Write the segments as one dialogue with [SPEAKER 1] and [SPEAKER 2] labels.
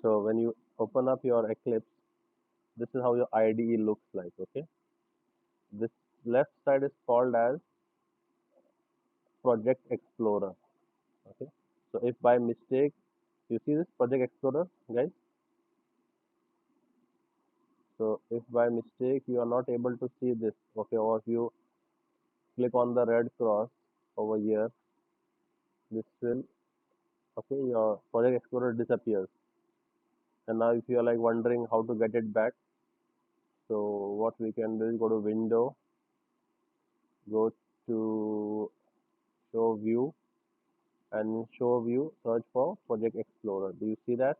[SPEAKER 1] So when you open up your Eclipse, this is how your IDE looks like. Okay, this left side is called as Project Explorer. Okay, so if by mistake you see this Project Explorer, guys. So if by mistake you are not able to see this, okay, or if you click on the red cross over here, this will, okay, your Project Explorer disappears. And now if you are like wondering how to get it back, so what we can do is go to Window, go to Show View, and in Show View search for Project Explorer. Do you see that?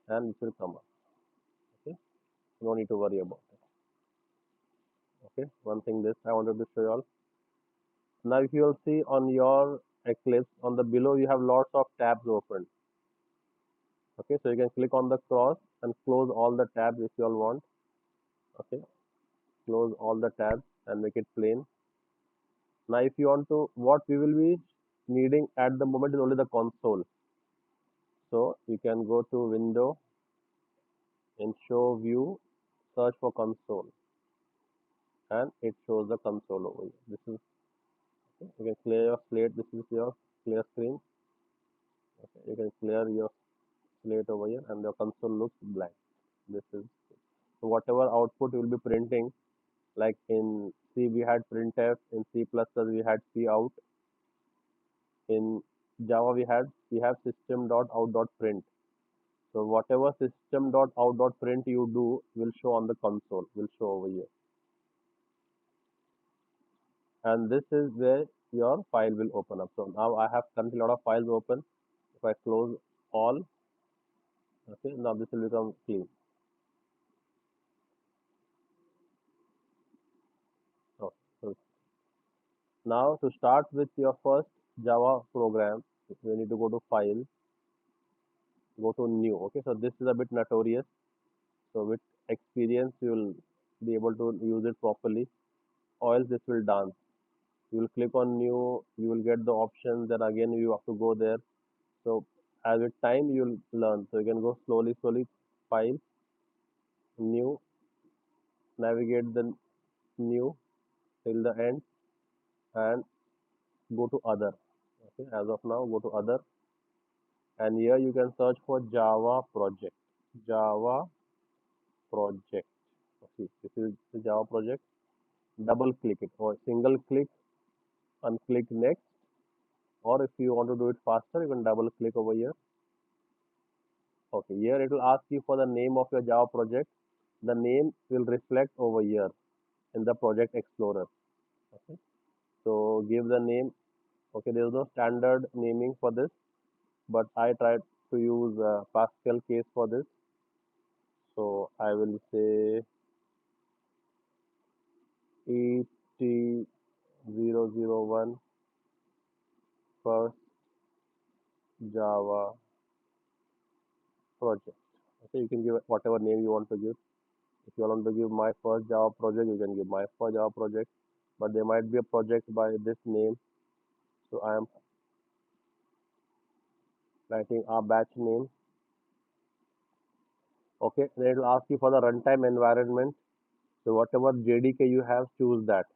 [SPEAKER 1] And it will come up. Okay, no need to worry about it. Okay, one thing this I wanted to show you all. Now if you will see on your Eclipse, on the below you have lots of tabs open. Okay, so you can click on the cross and close all the tabs if you all want. Okay, close all the tabs and make it plain. Now if you want to, what we will be needing at the moment is only the console. So you can go to Window, in Show View, search for console, and it shows the console over here. This is, okay, you can clear your slate. This is your clear screen. Okay, you can clear your slate over here, and your console looks blank. This is, so whatever output you will be printing, like in C we had printf, in C++ we had cout, in Java we have system.out.print. So whatever system.out.print you do will show on the console, will show over here. And this is where your file will open up. So now I have currently a lot of files open. If I close all, okay, now this will become clean. Okay. So now to start with your first Java program, you need to go to File, go to New. Okay, so this is a bit notorious. So with experience, you will be able to use it properly, or else this will dance. You will click on New, you will get the options, then again you have to go there. So as with time, you will learn. So you can go slowly, slowly, File, New, navigate the New till the end, and go to Other. Okay, as of now, go to Other, and here you can search for Java project. Java project. Okay, this is the Java project. Double click it, or single click, unclick next, or if you want to do it faster, you can double click over here. Okay, here it will ask you for the name of your Java project. The name will reflect over here in the Project Explorer. Okay, so give the name. Okay, there is no standard naming for this, but I tried to use Pascal case for this. So I will say ET001 first Java project. Okay, you can give it whatever name you want to give. If you want to give my first Java project, you can give my first Java project, but there might be a project by this name. So I am writing our batch name. Okay, then it will ask you for the runtime environment. So whatever JDK you have, choose that.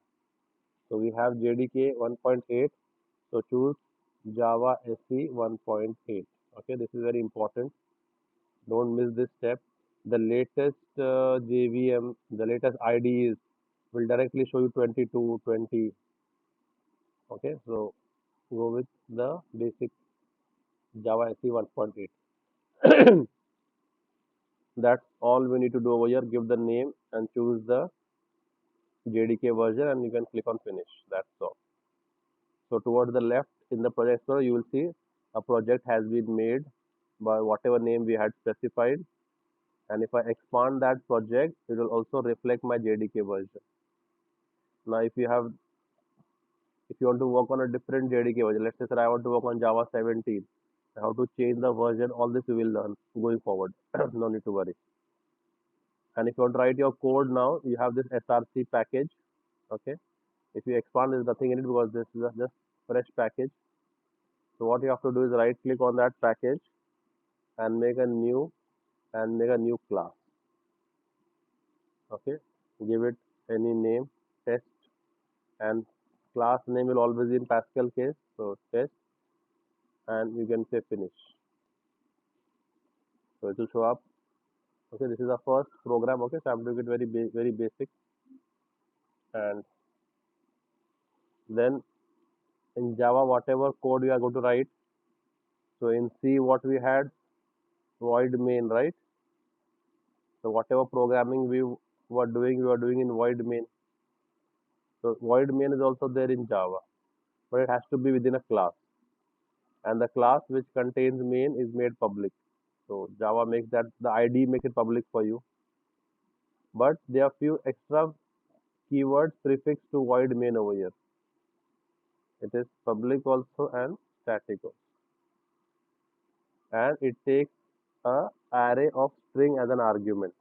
[SPEAKER 1] So we have JDK 1.8. So choose Java SE 1.8. Okay, this is very important. Don't miss this step. The latest JVM, the latest IDEs will directly show you 22, 20. Okay, so go with the basic Java SE 1.8. That's all we need to do over here. Give the name and choose the JDK version, and you can click on finish. That's all. So towards the left in the project explorer, you will see a project has been made by whatever name we had specified. And if I expand that project, it will also reflect my JDK version. Now, if you want to work on a different JDK version, let's say sir, I want to work on Java 17, how to change the version, all this you will learn going forward. No need to worry. And if you want to write your code now, you have this SRC package. Okay. If you expand, there's nothing in it because this is a just fresh package. So what you have to do is right click on that package and make a new class. Okay, give it any name, test, and class name will always be in Pascal case. So test, and you can say finish. So it will show up. Okay, this is the first program. Okay, so I'm doing it very basic, and then in Java, whatever code you are going to write. So in C, what we had void main, right? So whatever programming we were doing in void main. So void main is also there in Java, but it has to be within a class, and the class which contains main is made public. So Java makes that the ID makes it public for you, but there are few extra keywords prefixed to void main over here. It is public also and static also, and it takes a array of string as an argument.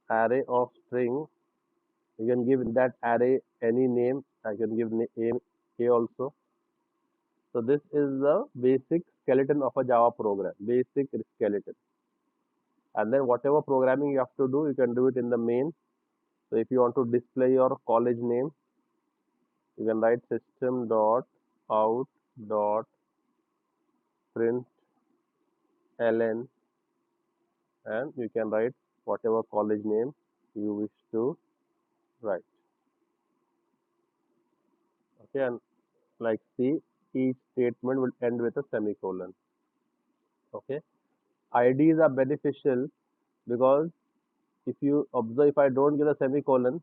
[SPEAKER 1] Array of string, you can give that array any name. I can give name A also. So this is the basic skeleton of a Java program, basic skeleton. And then whatever programming you have to do, you can do it in the main. So if you want to display your college name, you can write system dot out dot print ln, and you can write whatever college name you wish to write. Okay, and like see, each statement will end with a semicolon. Okay, IDs are beneficial because if you observe, if I don't give a semicolon,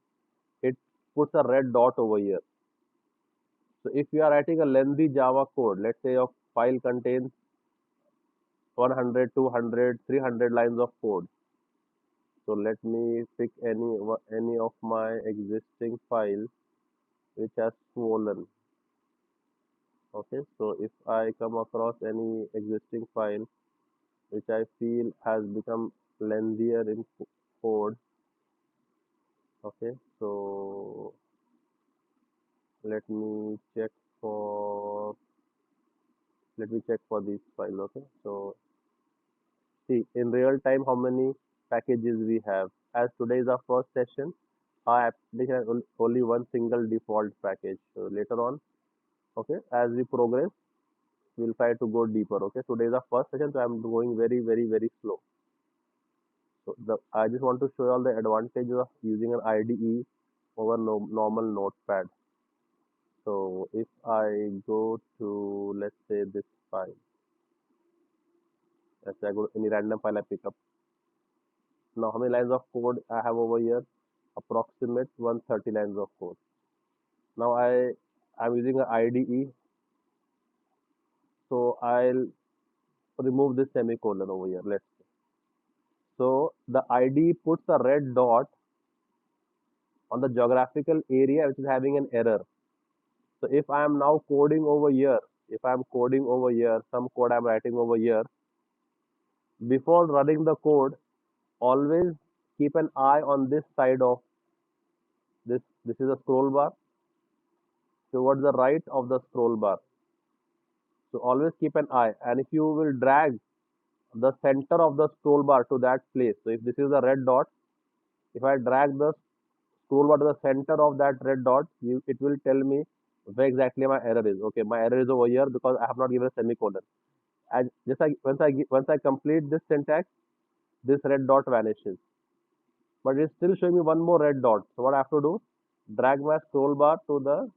[SPEAKER 1] it puts a red dot over here. So if you are writing a lengthy Java code, let's say your file contains 100, 200, 300 lines of code. So let me pick any of my existing files which has swollen. Okay, so if I come across any existing file which I feel has become lengthier in code, okay, so let me check for let me check for this file. Okay, so see in real time how many packages we have. As today is our first session, our application has only one single default package. So later on, okay, as we progress, we'll try to go deeper. Okay, today is our first session, so I'm going very slow. So I just want to show you all the advantages of using an IDE over normal notepad. So if I go to, let's say, this file, let's say I go to any random file I pick up. Now how many lines of code I have over here? Approximate 130 lines of code. Now I'm using an IDE, so I'll remove this semicolon over here. Let's say. So the IDE puts a red dot on the geographical area which is having an error. So if I am now coding over here, if I am coding over here, some code I'm writing over here, before running the code, always keep an eye on this side of this. This is a scroll bar towards the right of the scroll bar. So always keep an eye, and if you will drag the center of the scroll bar to that place. So if this is the red dot, if I drag the scroll bar to the center of that red dot, it will tell me where exactly my error is. Okay, my error is over here because I have not given a semicolon. And just like once I complete this syntax, this red dot vanishes. But it's still showing me one more red dot. So what I have to do? Drag my scroll bar to the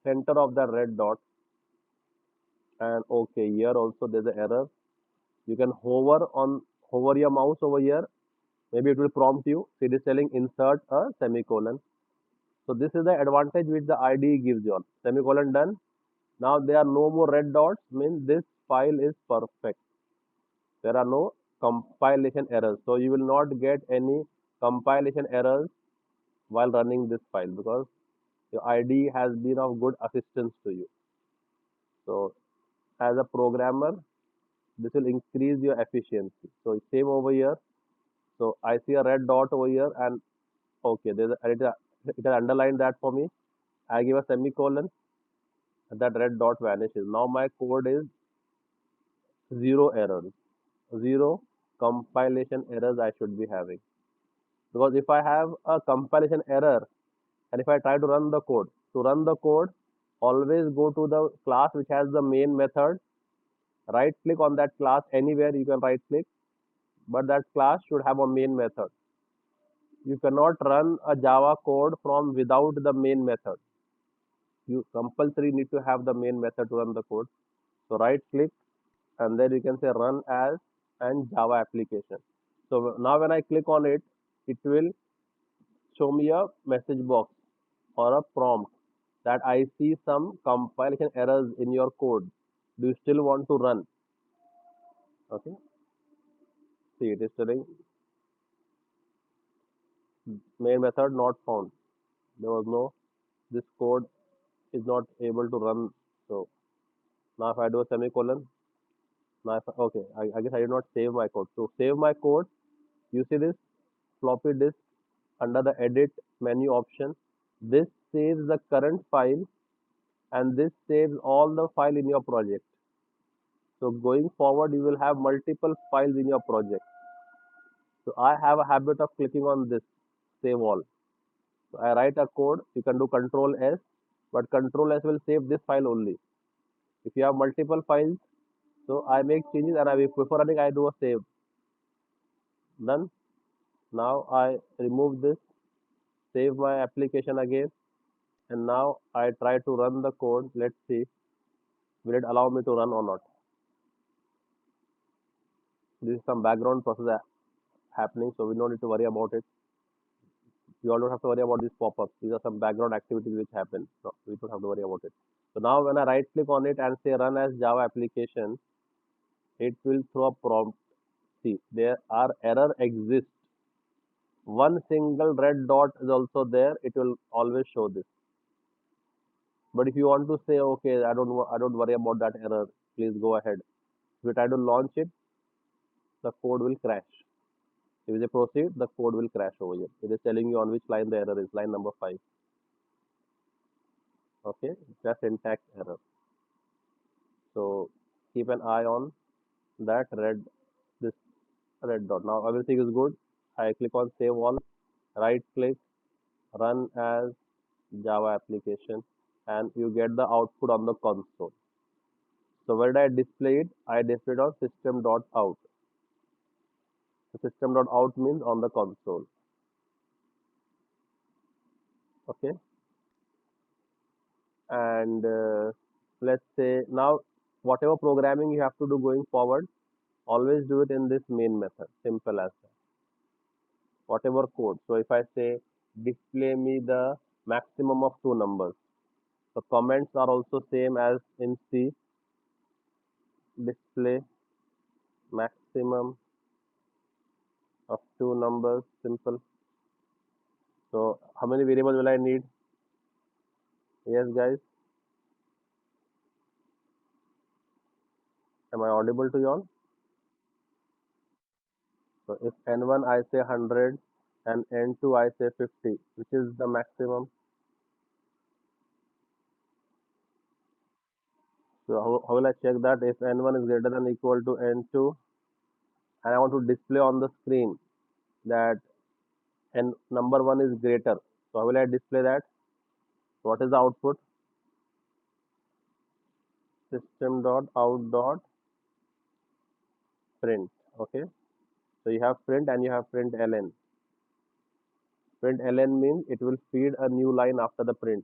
[SPEAKER 1] center of that red dot. And okay, here also there's an error. You can hover your mouse over here. Maybe it will prompt you. So it is telling insert a semicolon. So this is the advantage which the IDE gives you. Semicolon done. Now there are no more red dots. Means this file is perfect. There are no compilation errors. So you will not get any compilation errors while running this file because your IDE has been of good assistance to you. So as a programmer, this will increase your efficiency. So same over here. So I see a red dot over here, and okay, it has underlined that for me. I give a semicolon, and that red dot vanishes. Now my code is zero errors, zero compilation errors I should be having. Because if I have a compilation error and if I try to run the code, always go to the class which has the main method, right click on that class anywhere you can right click, but that class should have a main method. You cannot run a Java code from without the main method. You compulsory need to have the main method to run the code. So right click and then you can say run as and Java application. So now when I click on it, it will show me a message box or a prompt that I see some compilation errors in your code. Do you still want to run? Okay. See, it is telling main method not found. There was no, this code is not able to run. So now if I do a semicolon, now if okay, I guess I did not save my code. So save my code. You see this floppy disk under the edit menu option. This saves the current file and this saves all the file in your project. So going forward, you will have multiple files in your project. So I have a habit of clicking on this save all. So I write a code. You can do Control S, but Control S will save this file only. If you have multiple files, so I make changes and before running I do a save. Done. Now I remove this, save my application again, and now I try to run the code. Let's see, will it allow me to run or not? This is some background process happening, so we don't need to worry about it. You all don't have to worry about these pop-ups. These are some background activities which happen. So we don't have to worry about it. So now when I right click on it and say run as Java application, it will throw a prompt. See, there are error exists. One single red dot is also there. It will always show this. But if you want to say, okay, I don't worry about that error, please go ahead. If you try to launch it, the code will crash. If you proceed, the code will crash over here. It is telling you on which line the error is, line number 5. Okay, just syntax error. So keep an eye on that this red dot. Now everything is good. I click on save all, right click, run as Java application, and you get the output on the console. So where did I display it? I displayed on system.out. So system.out means on the console. Okay, and let's say now whatever programming you have to do going forward, always do it in this main method. Simple as that. Whatever code. So if I say display me the maximum of two numbers, the comments are also same as in C. Display maximum of two numbers. Simple. So how many variables will I need? Yes, guys. Am I audible to you all? So if n1 I say 100 and n2 I say 50, which is the maximum? So how will I check that? If n1 is greater than equal to n2 and I want to display on the screen that n number 1 is greater. So how will I display that? What is the output? System.out.print. Okay. So you have print and you have print ln. Print ln means it will feed a new line after the print.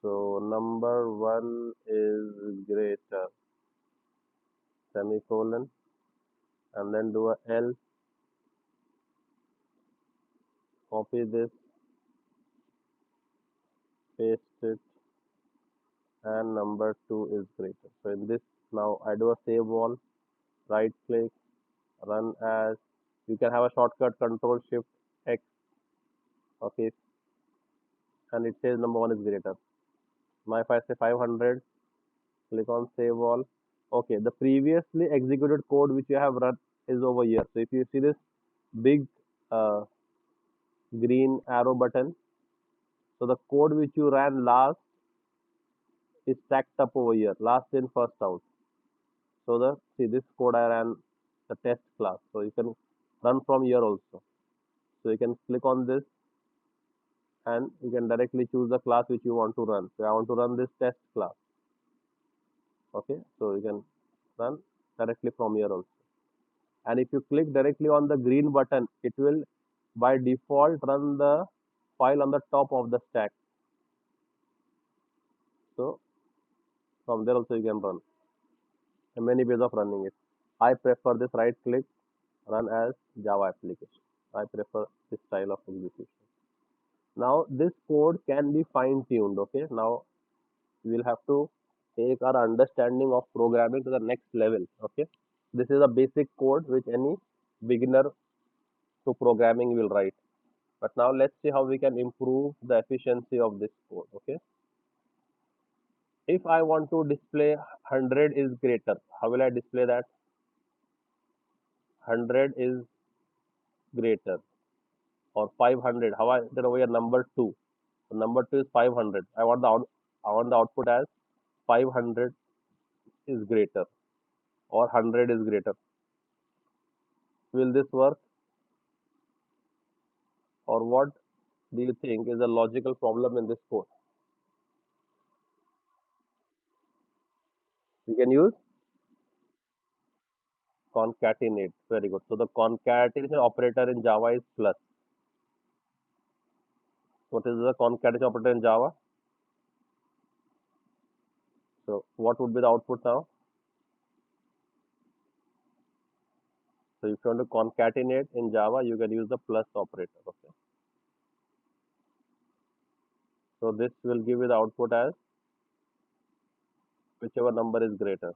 [SPEAKER 1] So number 1 is greater, semicolon, and then do a else, copy this, paste it, and number 2 is greater. So in this, now I do a save all, right click, run as. You can have a shortcut Control Shift X. Okay, and it says number 1 is greater. Now if I say 500, click on save all. Okay, the previously executed code which you have run is over here. So if you see this big uh, green arrow button, so the code which you ran last is stacked up over here, last in first out. So the see this code I ran the test class. So you can run from here also. So you can click on this and you can directly choose the class which you want to run. So I want to run this test class. Okay, so you can run directly from here also. And if you click directly on the green button, it will by default run the file on the top of the stack. So from there also you can run. And many ways of running it. I prefer this right click run as Java application. I prefer this style of execution. Now this code can be fine tuned. Okay, now we'll have to take our understanding of programming to the next level. Okay, this is a basic code which any beginner to programming will write. But now let's see how we can improve the efficiency of this code. Okay, if I want to display 100 is greater, how will I display that? 100 is greater, or 500. How I did over here number 2. So number 2 is 500. I want the output as 500 is greater or 100 is greater. Will this work, or what do you think is a logical problem in this code? We can use concatenate. Very good. So the concatenation operator in Java is plus. What is the concatenation operator in Java? So what would be the output now? So if you want to concatenate in Java, you can use the plus operator. Okay. So this will give you the output as whichever number is greater.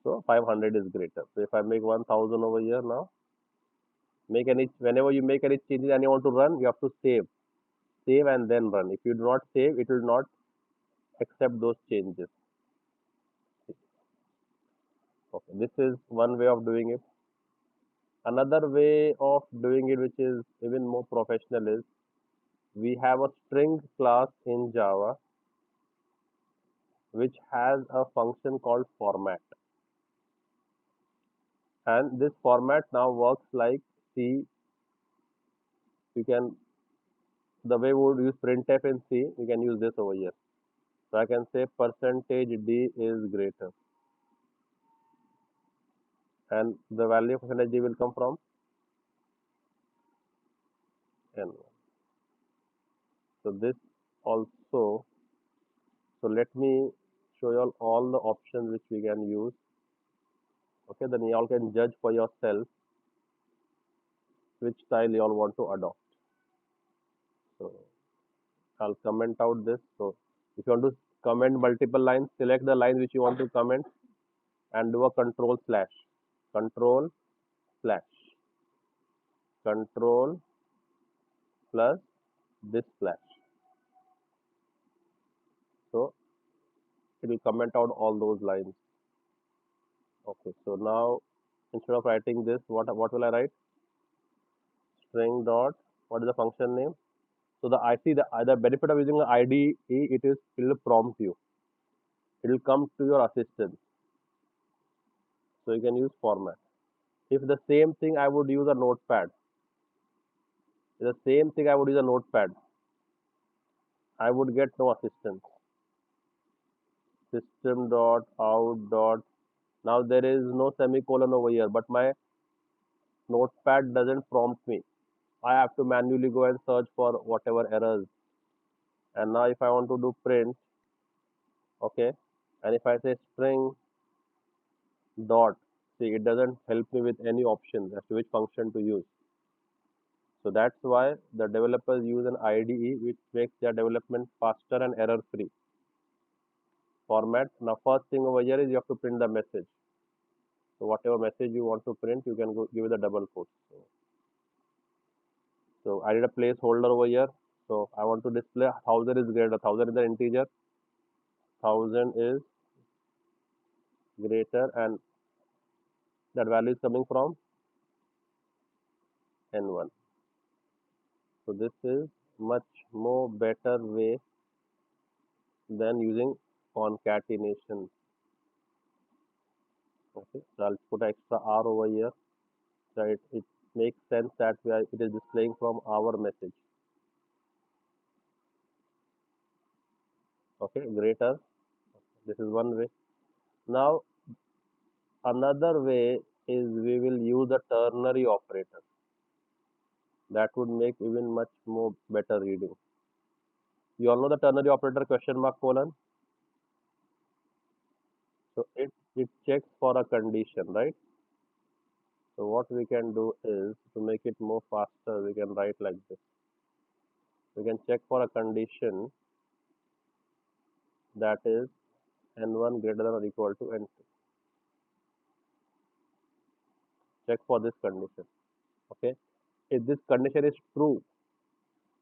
[SPEAKER 1] So 500 is greater. So if I make 1000 over here now, make any whenever you make any changes and you want to run, you have to save and then run. If you do not save, it will not accept those changes. Okay, this is one way of doing it. Another way of doing it, which is even more professional, is we have a string class in Java which has a function called format, and this format now works like C. You can the way we would use printf in C, we can use this over here. So I can say percentage %d is greater, and the value of percentage %d will come from n. So this also, so let me show you all the options which we can use. Okay, then you all can judge for yourself which style you all want to adopt. So I'll comment out this. So if you want to comment multiple lines, select the line which you want to comment and do a control slash, control plus this slash. So it will comment out all those lines. Okay, so now instead of writing this, what will I write? String dot, what is the function name? So the I see the benefit of using the IDE, it will prompt you. It will come to your assistant. So you can use format. If the same thing I would use a notepad, the same thing I would use a notepad, I would get no assistance. System dot out dot. Now there is no semicolon over here, but my notepad doesn't prompt me. I have to manually go and search for whatever errors. And now if I want to do print, okay, and if I say string dot, see it doesn't help me with any option as to which function to use. So that's why the developers use an IDE which makes their development faster and error free. Format. Now first thing over here is you have to print the message. So whatever message you want to print, you can go give it a double quote. So I did a placeholder over here. So I want to display 1000 is greater. 1000 is the integer. 1000 is greater, and that value is coming from n1. So this is much more better way than using concatenation. Okay, so I'll put an extra R over here. So it makes sense that it is displaying from our message. Okay, greater. This is one way. Now another way is we will use a ternary operator. That would make even much more better reading. You all know the ternary operator question mark colon. So it checks for a condition, right? So what we can do is to make it more faster, we can write like this. We can check for a condition that is n1 greater than or equal to n2. Check for this condition. Okay. If this condition is true,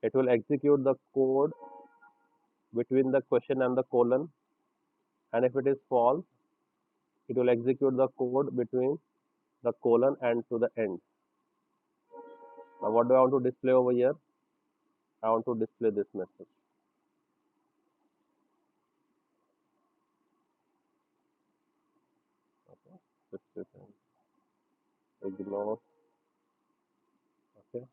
[SPEAKER 1] it will execute the code between the question and the colon. And if it is false, it will execute the code between the colon and to the end. Now what do I want to display over here? I want to display this message. Okay. Just you can ignore. Okay.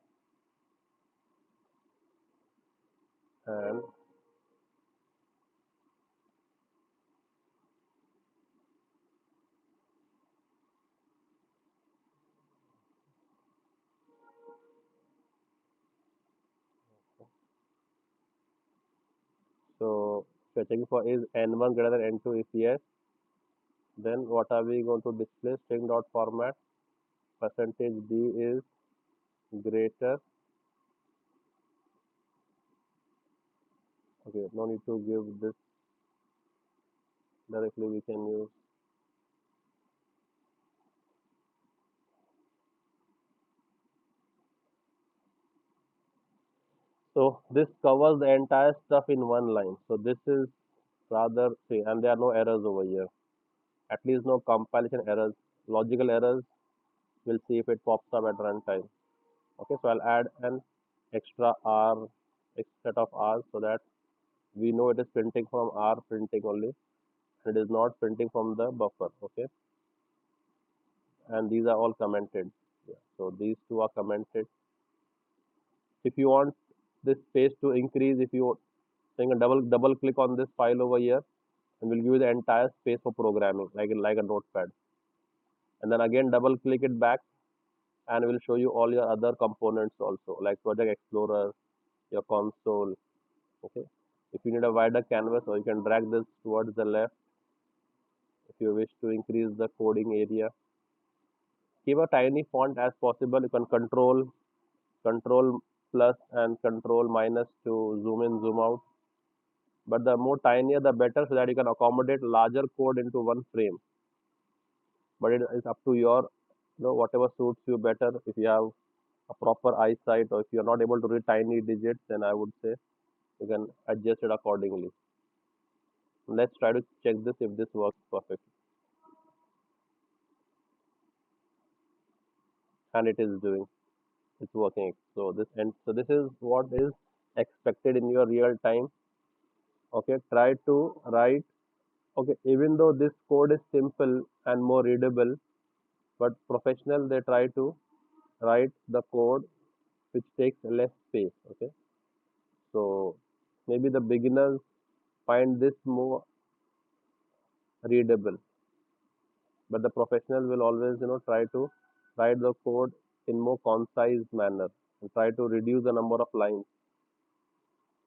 [SPEAKER 1] And so we are checking for is n1 greater than n2. If yes, then what are we going to display? String dot format percentage d is greater. Okay, no need to give this directly. We can use. So this covers the entire stuff in one line. So this is rather see, and there are no errors over here. At least no compilation errors. Logical errors. We'll see if it pops up at runtime. Okay, so I'll add an extra R, set of R's so that we know it is printing from R printing only. It is not printing from the buffer. Okay, and these are all commented. Yeah. So these two are commented. If you want this space to increase, if you saying a double click on this file over here, and we'll give you the entire space for programming, like a notepad. And then again double click it back, and we'll show you all your other components also, like Project Explorer, your console. Okay. If you need a wider canvas, or you can drag this towards the left if you wish to increase the coding area. Keep a tiny font as possible. You can control plus and control minus to zoom in, zoom out. But the more tinier, the better, so that you can accommodate larger code into one frame. But it is up to your, whatever suits you better. If you have a proper eyesight, or if you are not able to read tiny digits, then I would say you can adjust it accordingly. Let's try to check this if this works perfectly. And it is doing. It's working. So this is what is expected in your real time. Okay, try to write. Okay, even though this code is simple and more readable, but professional, they try to write the code which takes less space. Okay, so maybe the beginners find this more readable, but the professional will always try to write the code in more concise manner and try to reduce the number of lines.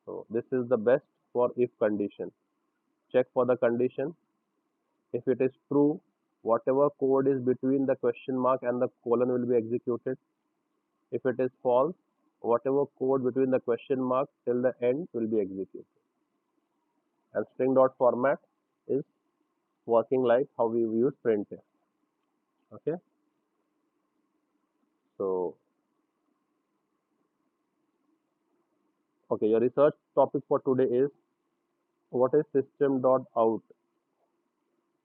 [SPEAKER 1] So this is the best for if condition. Check for the condition. If it is true, whatever code is between the question mark and the colon will be executed. If it is false, whatever code between the question mark till the end will be executed. And string dot format is working like how we use printf. Okay. So okay, your research topic for today is what is system dot out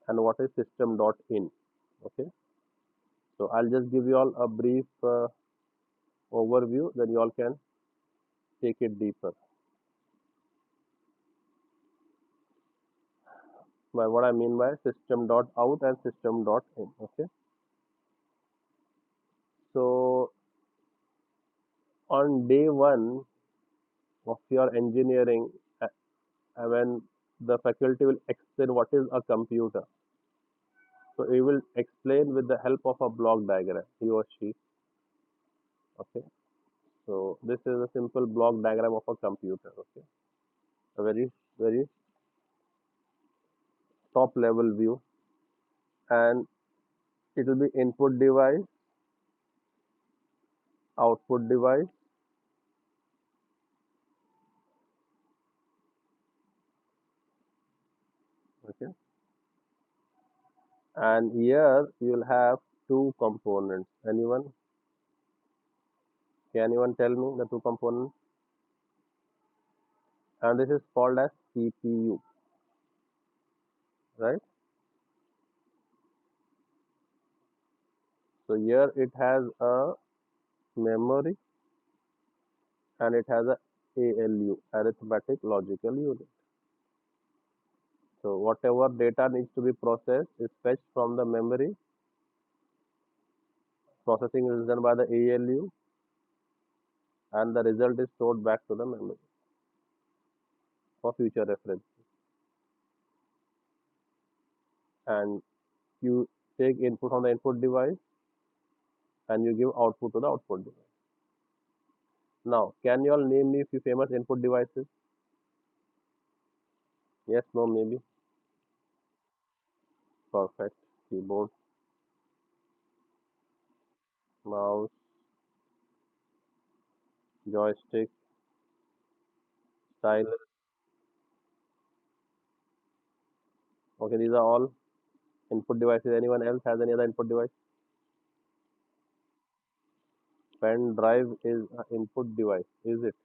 [SPEAKER 1] and what is system dot in. Okay. So I'll just give you all a brief overview, then you all can take it deeper. by what I mean by system dot out and system dot in. Okay. So on day one of your engineering, when the faculty will explain what is a computer, so he will explain with the help of a block diagram, he or she. Okay. So this is a simple block diagram of a computer. Okay. A very top level view, and it will be input device, output device. Okay. And here you will have two components. Can anyone tell me the two components? And this is called as CPU, right? So here it has a memory and it has a ALU, arithmetic logical unit. So whatever data needs to be processed is fetched from the memory. Processing is done by the ALU, and the result is stored back to the memory for future reference. And you take input on the input device and you give output to the output device. Now, can you all name me a few famous input devices? Yes, no, maybe. Perfect. Keyboard, mouse, joystick, stylus. Okay, these are all input devices. Anyone else has any other input device? Pen drive is an input device. Is it?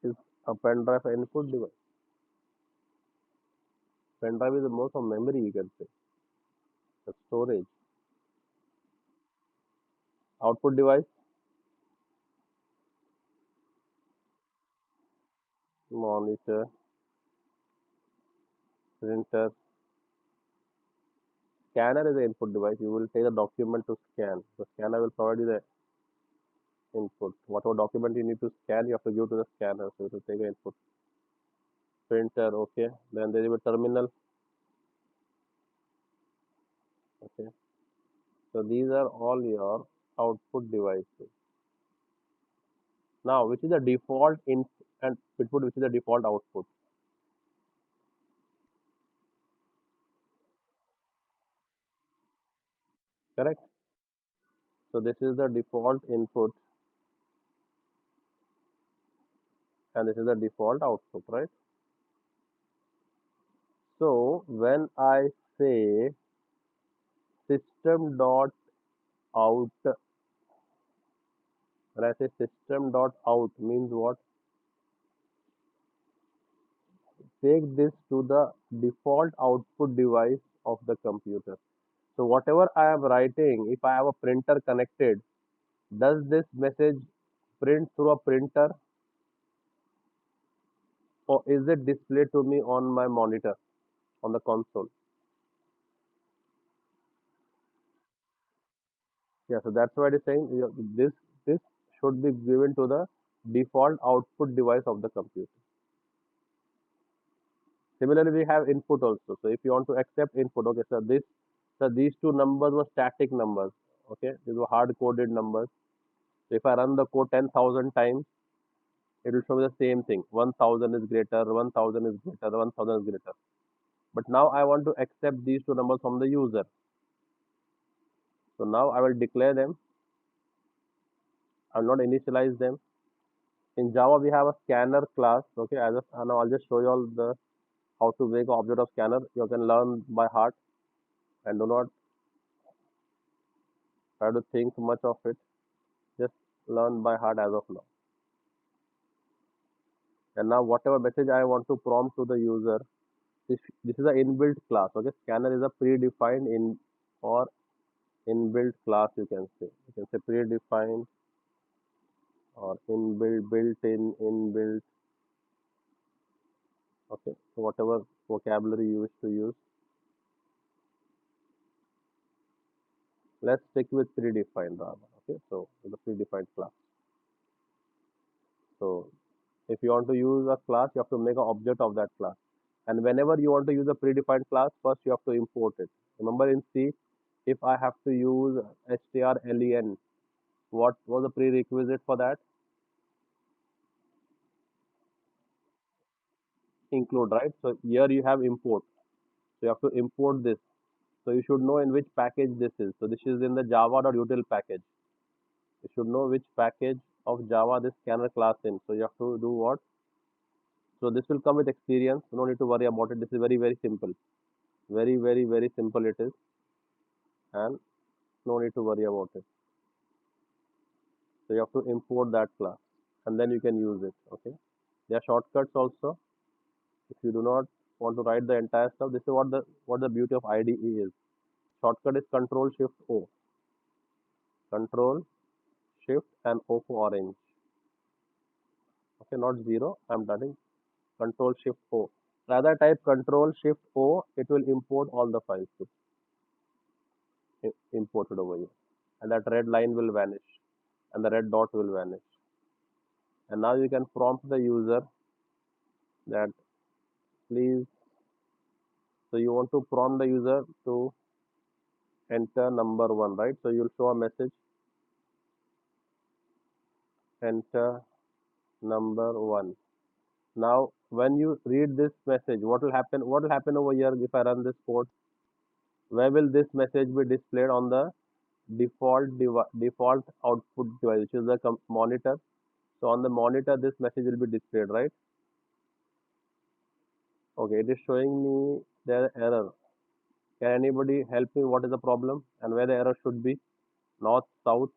[SPEAKER 1] Is a pen drive an input device? Pen drive is the most of memory, you can say, the storage. Output device, monitor, printer. Scanner is the input device. You will take the document to scan. The scanner will provide you the input. Whatever document you need to scan, you have to give to the scanner. So it will take the input. Printer, okay. Then there is a terminal. Okay. So these are all your output devices. Now, which is the default input and input, which is the default output? Correct. So this is the default input and this is the default output, right? So when I say system dot out, when I say system dot out means what? Take this to the default output device of the computer. So whatever I am writing, if I have a printer connected, does this message print through a printer or is it displayed to me on my monitor on the console? Yeah, so that's why it is saying this should be given to the default output device of the computer. Similarly, we have input also. So if you want to accept input, okay, so these two numbers were static numbers. Okay, these were hard coded numbers. So if I run the code 10,000 times, it will show me the same thing. 1,000 is greater, 1,000 is greater, 1,000 is greater. But now I want to accept these two numbers from the user. So now I will declare them. I will not initialize them. In Java, we have a scanner class. Okay, now I'll just show you all the how to make an object of scanner. You can learn by heart and do not try to think much of it. Just learn by heart as of now. And now whatever message I want to prompt to the user, this is an inbuilt class. Okay, scanner is a predefined in or inbuilt class. You can say predefined or inbuilt, built in, inbuilt. Okay, so whatever vocabulary you wish to use, let's stick with predefined rather. Okay, so the predefined class. So if you want to use a class, you have to make an object of that class. And whenever you want to use a predefined class, first you have to import it. Remember in C, if I have to use strlen, what was the prerequisite for that? Include, right? So here you have import. So you have to import this. So you should know in which package this is. So this is in the java.util package. You should know which package of Java this scanner class in. So you have to do what? So this will come with experience. No need to worry about it. This is very, very simple. Very, very, very simple it is. And no need to worry about it. So you have to import that class and then you can use it. Okay. There are shortcuts also. If you do not want to write the entire stuff, this is what the beauty of IDE is. Shortcut is Control Shift O. Control Shift and O for orange. Okay, not zero. I'm writing Control Shift O. Rather type Control Shift O. It will import all the files imported over here, and that red line will vanish, and the red dot will vanish. And now you can prompt the user that please. So you want to prompt the user to enter number one, right? So you'll show a message, enter number one. Now, when you read this message, what will happen? What will happen over here if I run this code? Where will this message be displayed on the default output device, which is the monitor? So on the monitor, this message will be displayed, right? Okay, it is showing me the error. Can anybody help me? What is the problem and where the error should be? North, south,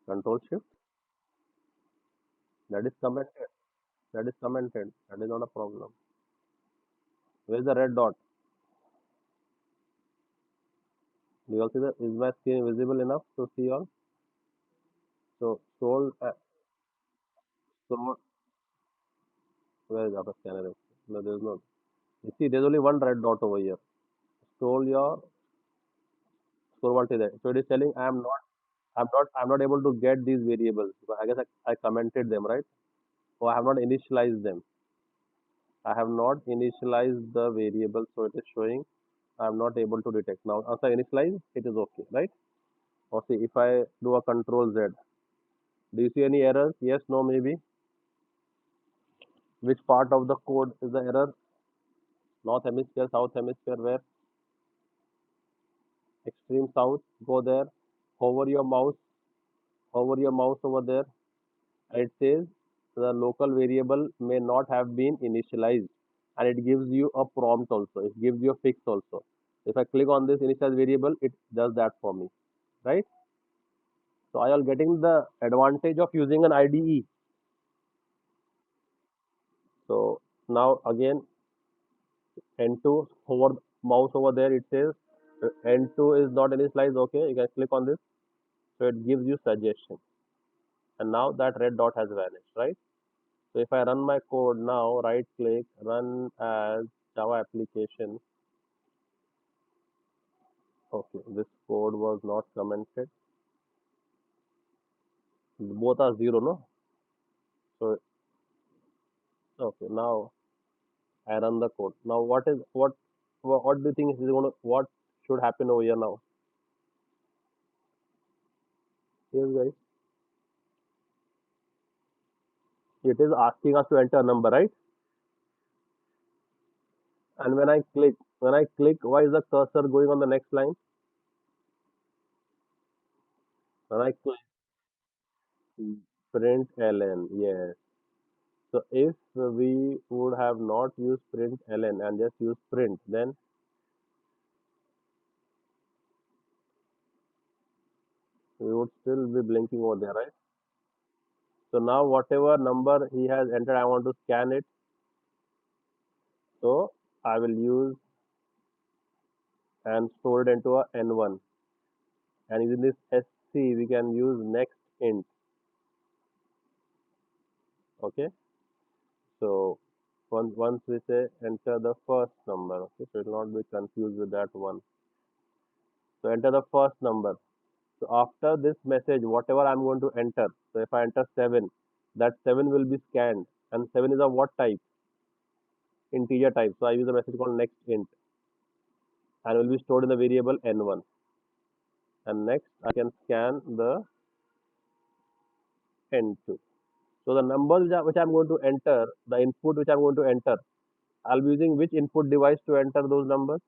[SPEAKER 1] control shift. That is commented. That is commented. That is not a problem. Where is the red dot? Do you all see the? Is my screen visible enough to see all? So so where is the scanner? No, there is no. You see, there is only one red dot over here. Scroll your scroll what is that? So it is telling I'm not able to get these variables because I guess I commented them, right? So I have not initialized them. I have not initialized the variable, so it is showing I'm not able to detect. Now, after initialize, it is okay, right? Or see, if I do a control Z, do you see any errors? Yes, no, maybe. Which part of the code is the error? North hemisphere, south hemisphere, where? Extreme south, go there, hover your mouse, over there, and it says the local variable may not have been initialized, and it gives you a prompt also. It gives you a fix also. If I click on this initialize variable, it does that for me, right? So I am getting the advantage of using an IDE. So now again N2 hover mouse over there. It says N2 is not initialized. Okay, you can click on this. So it gives you suggestion, and now that red dot has vanished, right? So if I run my code now, right click, run as Java application. Okay, this code was not commented. Both are zero, no? So okay, now I run the code. Now what do you think is going to what should happen over here now? Yes, guys. It is asking us to enter a number, right? And when I click, why is the cursor going on the next line? When I click print ln, yes. So if we would have not used print ln and just used print, then we would still be blinking over there, right? So now whatever number he has entered, I want to scan it. So I will use and store it into a n1. And using this sc, we can use next int. Okay, so once we say enter the first number, okay, so it will not be confused with that one. So enter the first number. So after this message, whatever I'm going to enter, so if I enter 7, that 7 will be scanned. And 7 is of what type? Integer type. So I use a message called next int and will be stored in the variable n1. And next I can scan the n2. So the numbers which I'm going to enter, the input which I'm going to enter, I'll be using which input device to enter those numbers?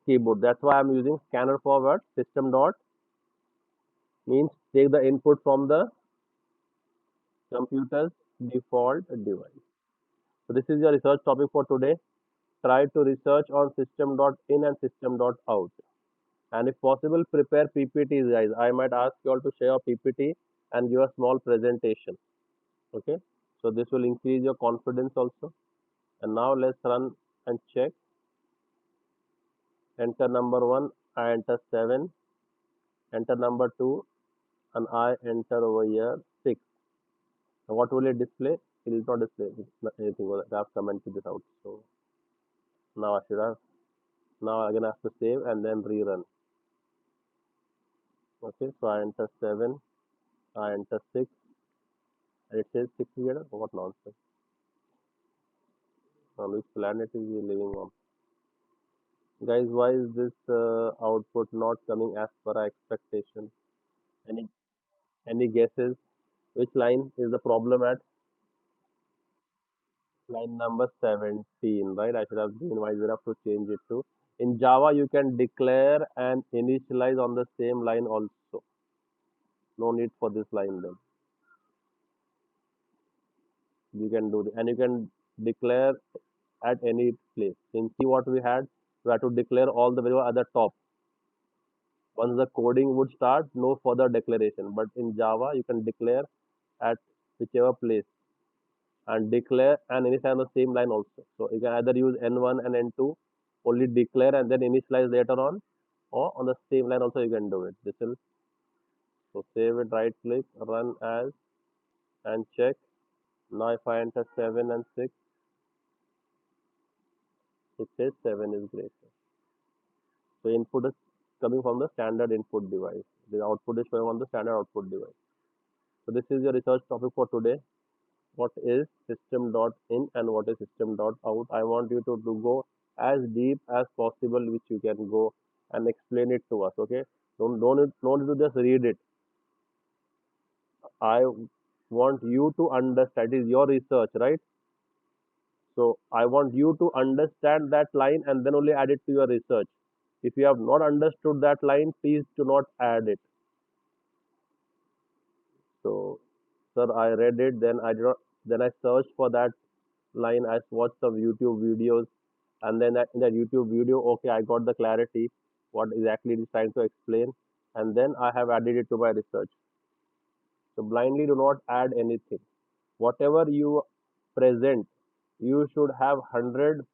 [SPEAKER 1] Keyboard. That's why I'm using scanner forward system dot means take the input from the computer's default device. So this is your research topic for today. Try to research on system.in and system.out. And if possible, prepare PPTs, guys. I might ask you all to share a PPT and give a small presentation. Okay. So this will increase your confidence also. And now let's run and check. Enter number one. I enter 7. Enter number 2. And I enter over here 6. Now what will it display? It will not display anything. I have commented this out. So now I should have. Now again I have to save and then rerun. Okay. So I enter 7. I enter 6. And it says 6 here. What nonsense. On which planet is he living on? Guys, why is this output not coming as per our expectation? Any any guesses? Which line is the problem at? Line number 17, right? I should have been wise enough to change it to. In Java, you can declare and initialize on the same line also. No need for this line then. You can do and you can declare at any place. In C, what we had to declare all the way at the top. Once the coding would start, no further declaration. But in Java, you can declare at whichever place and declare and initialize on the same line also. So you can either use N1 and N2, only declare and then initialize later on, or on the same line also you can do it. This will so save it, right click, run as, and check. Now if I enter 7 and 6, it says 7 is greater. So input is coming from the standard input device. The output is showing on the standard output device. So this is your research topic for today. What is system.in and what is system.out? I want you to go as deep as possible, which you can go and explain it to us. Okay, don't need to just read it. I want you to understand. It is your research, right? So I want you to understand that line and then only add it to your research. If you have not understood that line, please do not add it. So, sir, I read it. Then I did not. Then I searched for that line. I watched some YouTube videos, and then in that YouTube video, okay, I got the clarity what exactly it is trying to explain, and then I have added it to my research. So blindly do not add anything. Whatever you present, you should have 100%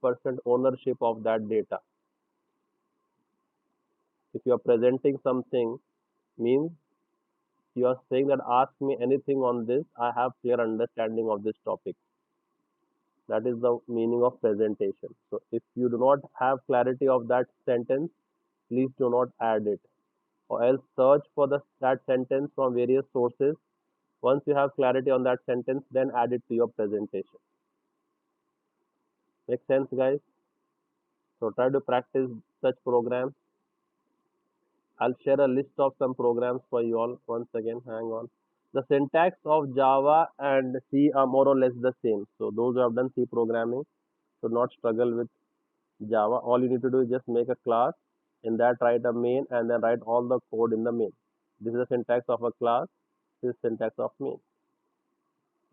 [SPEAKER 1] ownership of that data. If you are presenting something, means you are saying that ask me anything on this. I have clear understanding of this topic. That is the meaning of presentation. So if you do not have clarity of that sentence, please do not add it, or else search for that sentence from various sources. Once you have clarity on that sentence, then add it to your presentation. Make sense, guys? So try to practice such programs. I'll share a list of some programs for you all. Once again, hang on. The syntax of Java and C are more or less the same. So those who have done C programming should not struggle with Java. All you need to do is just make a class. In that, write a main and then write all the code in the main. This is the syntax of a class. This is syntax of main.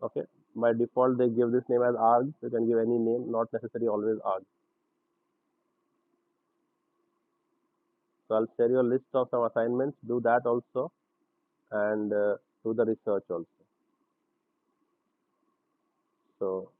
[SPEAKER 1] Okay. By default, they give this name as args. You can give any name, not necessarily always args. So I'll share you a list of some assignments. Do that also, and do the research also. So